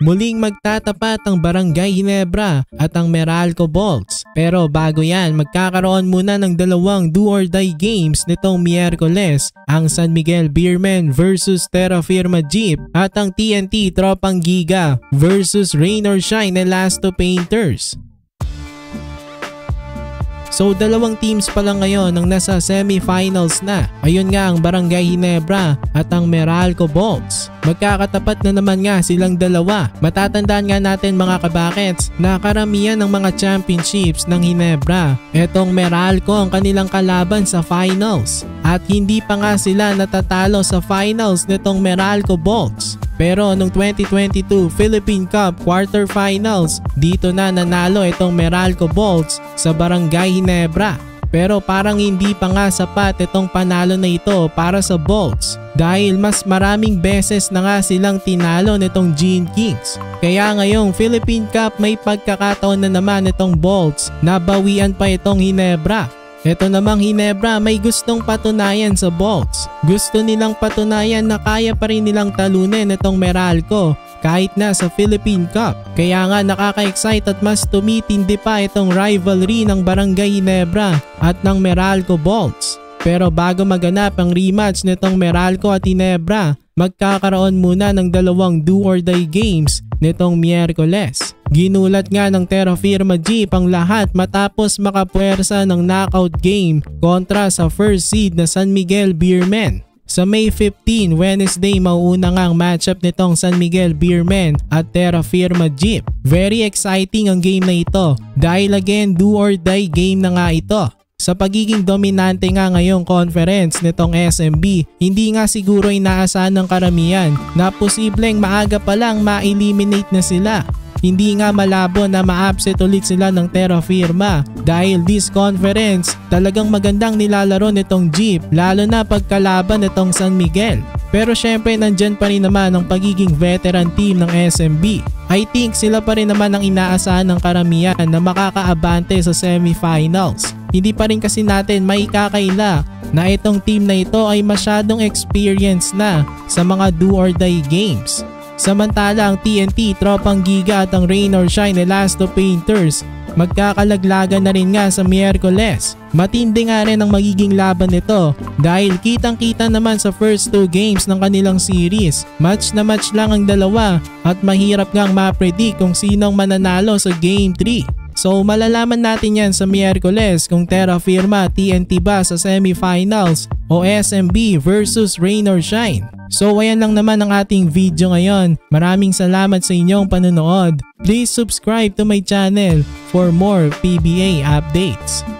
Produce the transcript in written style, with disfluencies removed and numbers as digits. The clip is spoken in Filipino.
muling magtatapat ang Barangay Ginebra at ang Meralco Bolts. Pero bago yan, magkakaroon muna ng dalawang do or die games nitong Miyerkules, ang San Miguel Beermen versus Terra Firma Jeep at ang TNT Tropang Giga versus Rain or Shine Elasto Painters. So dalawang teams pa lang ngayon ang nasa semifinals na. Ayun nga ang Barangay Ginebra at ang Meralco Bolts. Magkakatapat na naman nga silang dalawa. Matatandaan nga natin mga kabakets na karamihan ng mga championships ng Ginebra, etong Meralco ang kanilang kalaban sa finals. At hindi pa nga sila natatalo sa finals nitong Meralco Bolts. Pero noong 2022 Philippine Cup quarterfinals, dito na nanalo itong Meralco Bolts sa Barangay Ginebra. Pero parang hindi pa nga sapat itong panalo na ito para sa Bolts dahil mas maraming beses na nga silang tinalo nitong Gene Kings. Kaya ngayong Philippine Cup may pagkakataon na naman itong Bolts na bawian pa itong Ginebra. Ito namang Ginebra may gustong patunayan sa Bolts. Gusto nilang patunayan na kaya pa rin nilang talunin itong Meralco kahit na sa Philippine Cup. Kaya nga nakaka-excite at mas tumitindi pa itong rivalry ng Barangay Ginebra at ng Meralco Bolts. Pero bago maganap ang rematch nitong Meralco at Ginebra, magkakaroon muna ng dalawang do or die games nitong Miyerkules. Ginulat nga ng Terra Firma Jeep ang lahat matapos makapuwersa ng knockout game kontra sa first seed na San Miguel Beermen. Sa May 15, Wednesday, mauuna nga ang matchup nitong San Miguel Beermen at Terra Firma Jeep. Very exciting ang game na ito dahil again do or die game na nga ito. Sa pagiging dominante nga ngayong conference nitong SMB, hindi nga siguro inaasahan ng karamihan na posibleng maaga pa lang ma-eliminate na sila. Hindi nga malabo na ma-upset ulit sila ng Terra Firma dahil this conference talagang magandang nilalaro nitong Jeep lalo na pagkalaban nitong San Miguel. Pero syempre nandyan pa rin naman ang pagiging veteran team ng SMB. I think sila pa rin naman ang inaasahan ng karamihan na makakaabante sa semifinals. Hindi pa rin kasi natin maikakaila na itong team na ito ay masyadong experienced na sa mga do or die games. Samantala ang TNT, Tropang Giga at ang Rain or Shine Elasto Painters magkakalaglagan na rin nga sa Miyerkules. Matindi nga rin ang magiging laban nito dahil kitang-kita naman sa first two games ng kanilang series. Match na match lang ang dalawa at mahirap ngang ma-predict kung sinong mananalo sa Game 3. So malalaman natin yan sa Miyerkules kung Terra Firma TNT ba sa semifinals o SMB versus Rain or Shine. So ayan lang naman ang ating video ngayon. Maraming salamat sa inyong panonood. Please subscribe to my channel for more PBA updates.